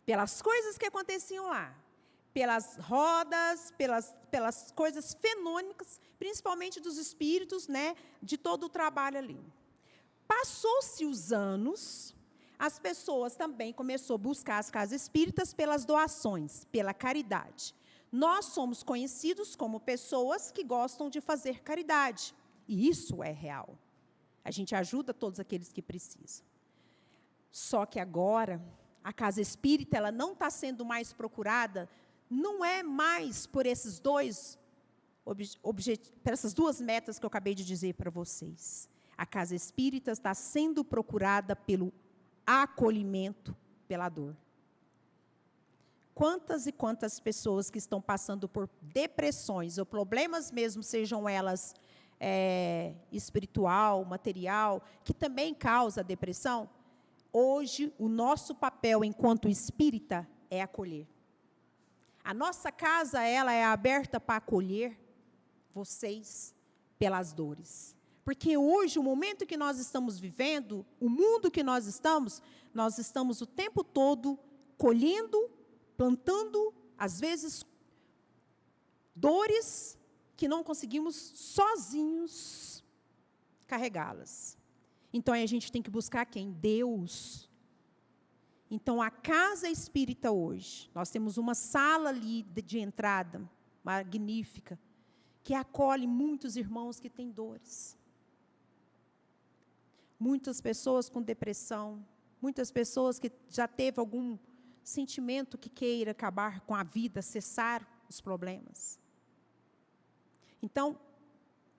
pelas coisas que aconteciam lá, pelas rodas, pelas coisas fenômicas, principalmente dos espíritos, né, de todo o trabalho ali. Passou-se os anos, as pessoas também começaram a buscar as casas espíritas pelas doações, pela caridade. Nós somos conhecidos como pessoas que gostam de fazer caridade, e isso é real. A gente ajuda todos aqueles que precisam. Só que agora, a casa espírita ela não está sendo mais procurada, não é mais por esses por essas duas metas que eu acabei de dizer para vocês. A casa espírita está sendo procurada pelo acolhimento, pela dor. Quantas e quantas pessoas que estão passando por depressões ou problemas mesmo, sejam elas espiritual, material, que também causa depressão, hoje o nosso papel enquanto espírita é acolher. A nossa casa ela é aberta para acolher vocês pelas dores. Porque hoje, o momento que nós estamos vivendo, o mundo que nós estamos o tempo todo colhendo, plantando, às vezes, dores que não conseguimos sozinhos carregá-las. Então, aí a gente tem que buscar quem? Deus. Então, a casa espírita hoje, nós temos uma sala ali de entrada, magnífica, que acolhe muitos irmãos que têm dores. Muitas pessoas com depressão, muitas pessoas que já teve algum sentimento que queira acabar com a vida, cessar os problemas. Então,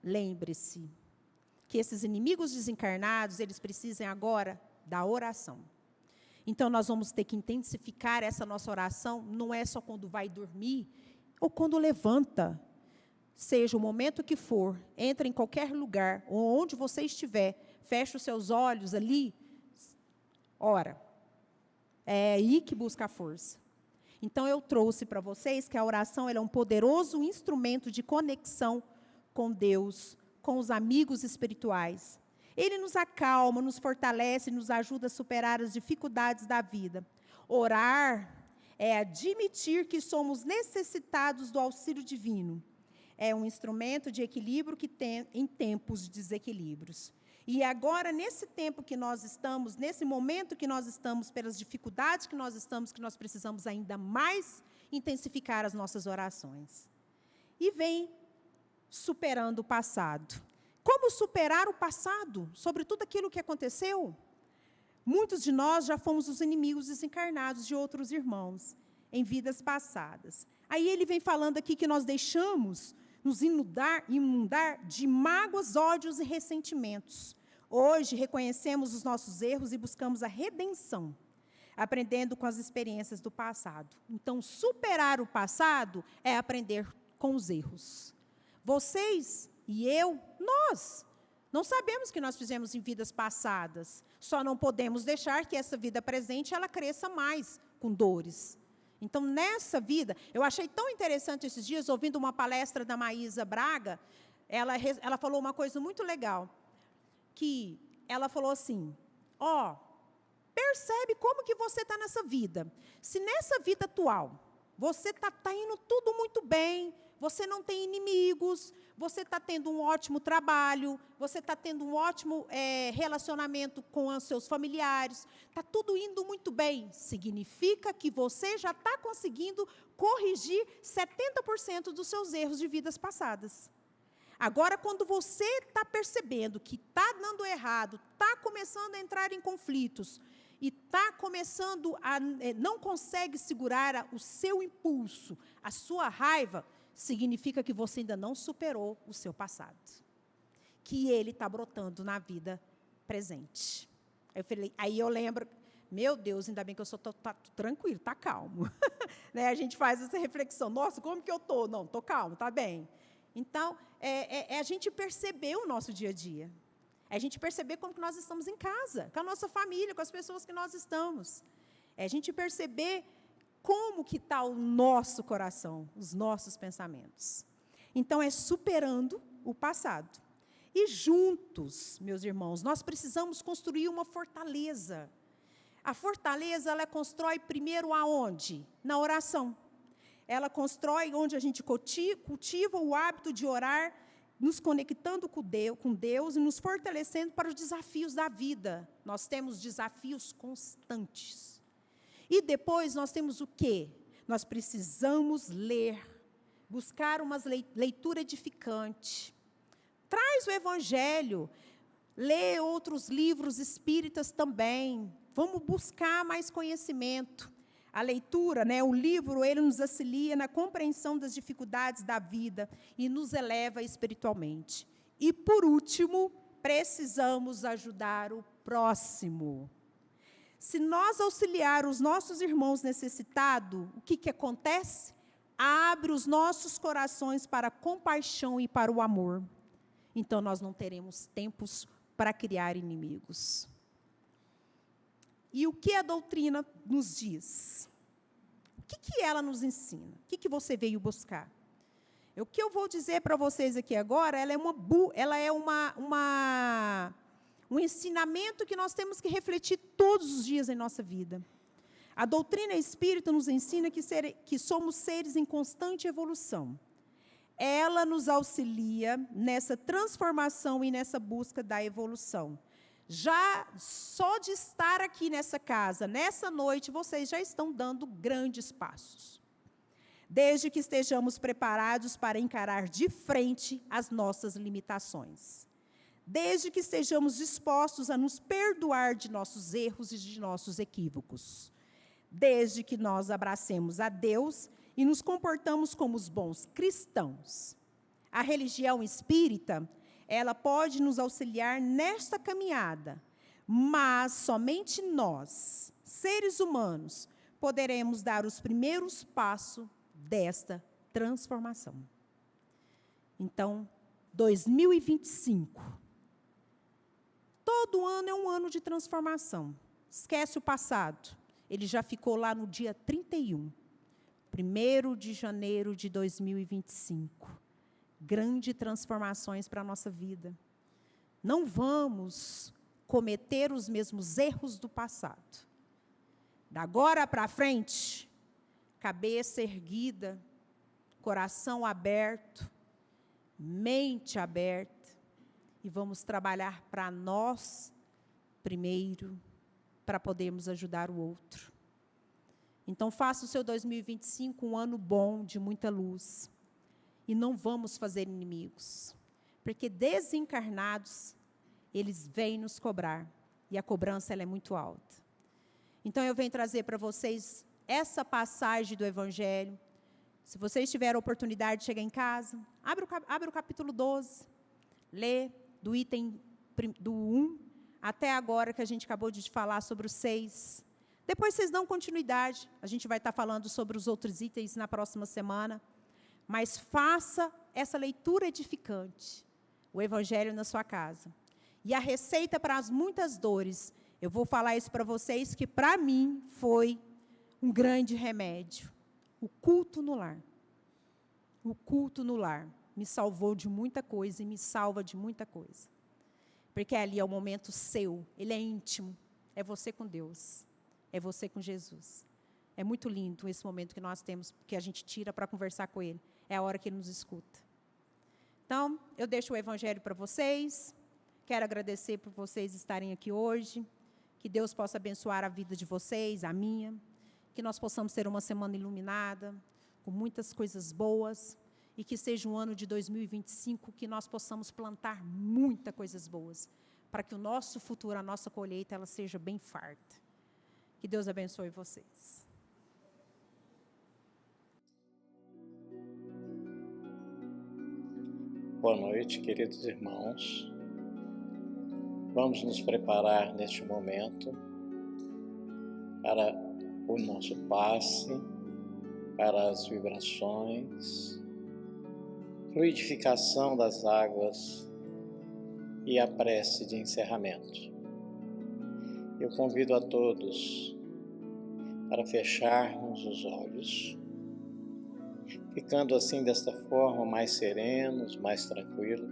lembre-se que esses inimigos desencarnados, eles precisam agora da oração. Então, nós vamos ter que intensificar essa nossa oração, não é só quando vai dormir, ou quando levanta. Seja o momento que for, entra em qualquer lugar, ou onde você estiver, feche os seus olhos ali, ora. É aí que busca a força. Então, eu trouxe para vocês que a oração ela é um poderoso instrumento de conexão com Deus, com os amigos espirituais. Ele nos acalma, nos fortalece, nos ajuda a superar as dificuldades da vida. Orar é admitir que somos necessitados do auxílio divino. É um instrumento de equilíbrio que tem em tempos de desequilíbrios. E agora, nesse tempo que nós estamos, nesse momento que nós estamos, pelas dificuldades que nós estamos, que nós precisamos ainda mais intensificar as nossas orações. E vem superando o passado. Como superar o passado? Sobre tudo aquilo que aconteceu? Muitos de nós já fomos os inimigos desencarnados de outros irmãos, em vidas passadas. Aí ele vem falando aqui que nós deixamos nos inundar de mágoas, ódios e ressentimentos. Hoje, reconhecemos os nossos erros e buscamos a redenção, aprendendo com as experiências do passado. Então, superar o passado é aprender com os erros. Vocês e eu, nós, não sabemos o que nós fizemos em vidas passadas. Só não podemos deixar que essa vida presente ela cresça mais com dores. Então, nessa vida, eu achei tão interessante esses dias, ouvindo uma palestra da Maísa Braga, ela falou uma coisa muito legal, que ela falou assim, percebe como que você está nessa vida. Se nessa vida atual, você está indo tudo muito bem, você não tem inimigos, você está tendo um ótimo trabalho, você está tendo um ótimo relacionamento com os seus familiares, está tudo indo muito bem. Significa que você já está conseguindo corrigir 70% dos seus erros de vidas passadas. Agora, quando você está percebendo que está dando errado, está começando a entrar em conflitos, e está começando a não consegue segurar o seu impulso, a sua raiva, significa que você ainda não superou o seu passado. Que ele está brotando na vida presente. Aí eu lembro, meu Deus, ainda bem que eu tá tranquilo, está calmo. Né, a gente faz essa reflexão, nossa, como que eu estou? Não, estou calmo, está bem. Então, a gente perceber o nosso dia a dia. É a gente perceber como que nós estamos em casa, com a nossa família, com as pessoas que nós estamos. É a gente perceber como que está o nosso coração, os nossos pensamentos. Então, é superando o passado. E juntos, meus irmãos, nós precisamos construir uma fortaleza. A fortaleza, ela constrói primeiro aonde? Na oração. Ela constrói onde a gente cultiva o hábito de orar, nos conectando com Deus e nos fortalecendo para os desafios da vida. Nós temos desafios constantes. E depois nós temos o quê? Nós precisamos ler, buscar uma leitura edificante. Traz o Evangelho, lê outros livros espíritas também. Vamos buscar mais conhecimento. A leitura, o livro, ele nos auxilia na compreensão das dificuldades da vida e nos eleva espiritualmente. E, por último, precisamos ajudar o próximo. Se nós auxiliar os nossos irmãos necessitados, o que acontece? Abre os nossos corações para a compaixão e para o amor. Então, nós não teremos tempos para criar inimigos. E o que a doutrina nos diz? O que ela nos ensina? O que você veio buscar? O que eu vou dizer para vocês aqui agora, ela é um ensinamento que nós temos que refletir todos os dias em nossa vida. A doutrina espírita nos ensina que somos seres em constante evolução. Ela nos auxilia nessa transformação e nessa busca da evolução. Já só de estar aqui nessa casa, nessa noite, vocês já estão dando grandes passos. Desde que estejamos preparados para encarar de frente as nossas limitações. Desde que estejamos dispostos a nos perdoar de nossos erros e de nossos equívocos. Desde que nós abracemos a Deus e nos comportamos como os bons cristãos. A religião espírita, ela pode nos auxiliar nesta caminhada, mas somente nós, seres humanos, poderemos dar os primeiros passos desta transformação. Então, 2025, todo ano é um ano de transformação. Esquece o passado, ele já ficou lá no dia 31, 1º de janeiro de 2025. Grandes transformações para a nossa vida. Não vamos cometer os mesmos erros do passado. Da agora para frente, cabeça erguida, coração aberto, mente aberta, e vamos trabalhar para nós primeiro, para podermos ajudar o outro. Então, faça o seu 2025 um ano bom, de muita luz. E não vamos fazer inimigos, porque desencarnados, eles vêm nos cobrar, e a cobrança ela é muito alta. Então, eu venho trazer para vocês essa passagem do Evangelho. Se vocês tiverem a oportunidade de chegar em casa, abre o capítulo 12, lê do item do 1 até agora, que a gente acabou de falar sobre o 6. Depois vocês dão continuidade, a gente vai estar falando sobre os outros itens na próxima semana. Mas faça essa leitura edificante, o Evangelho na sua casa. E a receita para as muitas dores, eu vou falar isso para vocês, que para mim foi um grande remédio. O culto no lar. O culto no lar me salvou de muita coisa e me salva de muita coisa. porque ali é o momento seu, ele é íntimo, é você com Deus, é você com Jesus. É muito lindo esse momento que nós temos, que a gente tira para conversar com Ele. É a hora que Ele nos escuta. Então, eu deixo o Evangelho para vocês. Quero agradecer por vocês estarem aqui hoje. Que Deus possa abençoar a vida de vocês, a minha. Que nós possamos ter uma semana iluminada, com muitas coisas boas. E que seja um ano de 2025 que nós possamos plantar muitas coisas boas. Para que o nosso futuro, a nossa colheita, ela seja bem farta. Que Deus abençoe vocês. Boa noite, queridos irmãos. Vamos nos preparar neste momento para o nosso passe, para as vibrações, fluidificação das águas e a prece de encerramento. Eu convido a todos para fecharmos os olhos, ficando assim desta forma mais serenos, mais tranquilos.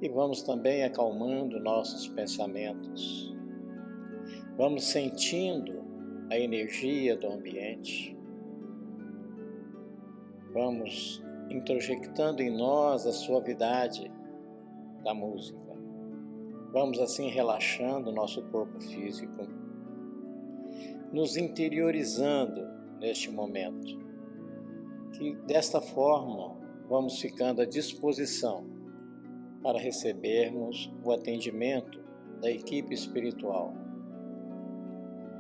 E vamos também acalmando nossos pensamentos. Vamos sentindo a energia do ambiente. Vamos introjectando em nós a suavidade da música. Vamos assim relaxando o nosso corpo físico, nos interiorizando neste momento. Que desta forma vamos ficando à disposição para recebermos o atendimento da equipe espiritual.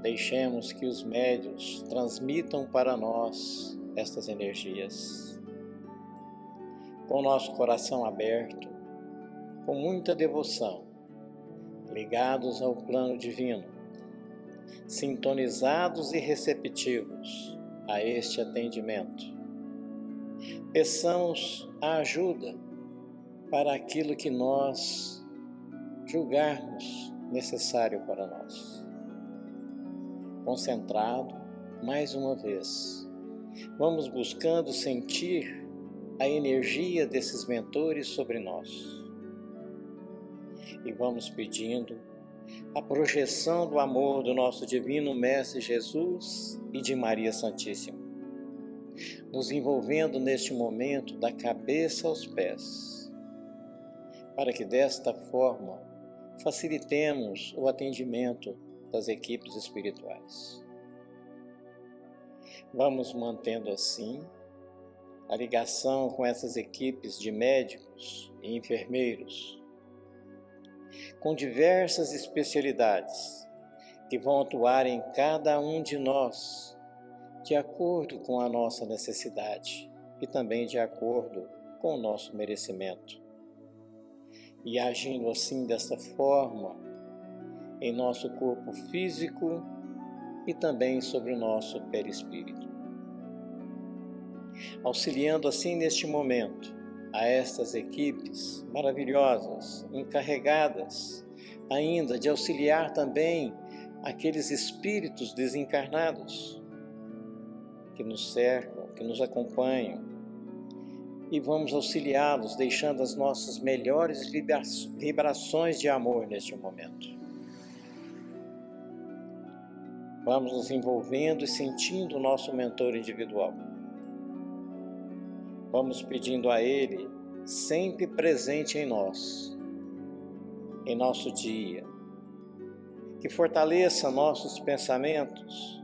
Deixemos que os médiuns transmitam para nós estas energias. Com nosso coração aberto, com muita devoção, ligados ao plano divino, sintonizados e receptivos a este atendimento. Peçamos a ajuda para aquilo que nós julgarmos necessário para nós. Concentrado, mais uma vez, vamos buscando sentir a energia desses mentores sobre nós. E vamos pedindo a projeção do amor do nosso Divino Mestre Jesus e de Maria Santíssima, nos envolvendo neste momento da cabeça aos pés, para que desta forma facilitemos o atendimento das equipes espirituais. Vamos mantendo assim a ligação com essas equipes de médicos e enfermeiros, com diversas especialidades que vão atuar em cada um de nós, de acordo com a nossa necessidade e também de acordo com o nosso merecimento. E agindo assim desta forma em nosso corpo físico e também sobre o nosso perispírito. Auxiliando assim neste momento a estas equipes maravilhosas, encarregadas ainda de auxiliar também aqueles espíritos desencarnados que nos cercam, que nos acompanham, e vamos auxiliá-los, deixando as nossas melhores vibrações de amor neste momento. Vamos nos envolvendo e sentindo o nosso mentor individual. Vamos pedindo a Ele, sempre presente em nós, em nosso dia, que fortaleça nossos pensamentos,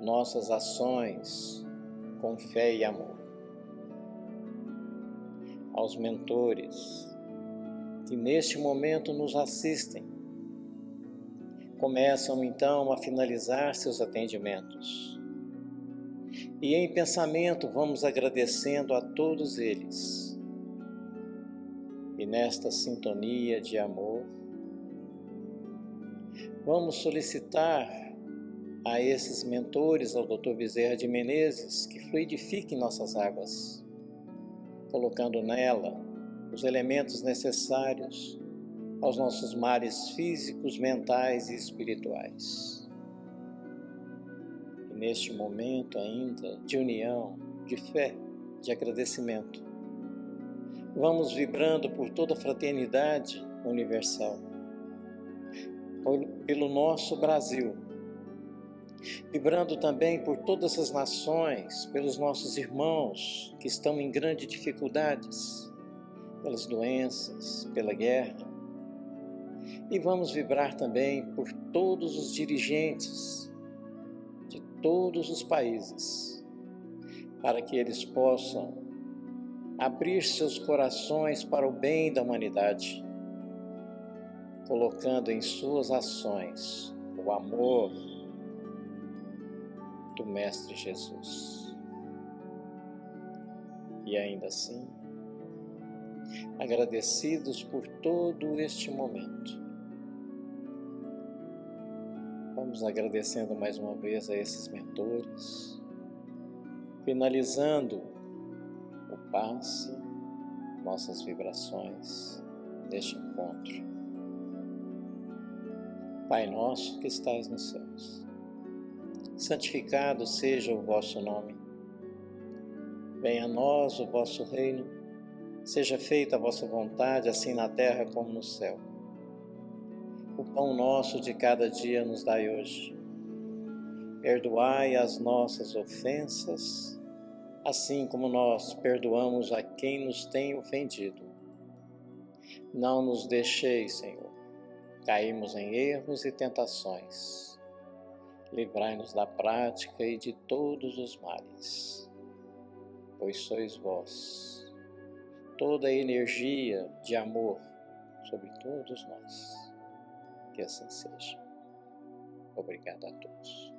nossas ações com fé e amor. Aos mentores que neste momento nos assistem, começam então a finalizar seus atendimentos. E em pensamento vamos agradecendo a todos eles. E nesta sintonia de amor, vamos solicitar a esses mentores, ao Dr. Bezerra de Menezes, que fluidifiquem nossas águas, colocando nela os elementos necessários aos nossos mares físicos, mentais e espirituais. E neste momento ainda de união, de fé, de agradecimento, vamos vibrando por toda a fraternidade universal, pelo nosso Brasil, vibrando também por todas as nações, pelos nossos irmãos que estão em grandes dificuldades, pelas doenças, pela guerra. E vamos vibrar também por todos os dirigentes de todos os países, para que eles possam abrir seus corações para o bem da humanidade, colocando em suas ações o amor do Mestre Jesus. E ainda assim, agradecidos por todo este momento, vamos agradecendo mais uma vez a esses mentores, finalizando o passe, nossas vibrações deste encontro. Pai nosso que estais nos céus, santificado seja o vosso nome. Venha a nós o vosso reino, seja feita a vossa vontade, assim na terra como no céu. O pão nosso de cada dia nos dai hoje. Perdoai as nossas ofensas, assim como nós perdoamos a quem nos tem ofendido. Não nos deixeis, Senhor, cairmos em erros e tentações. Livrai-nos da prática e de todos os males, pois sois vós toda a energia de amor sobre todos nós. Que assim seja. Obrigado a todos.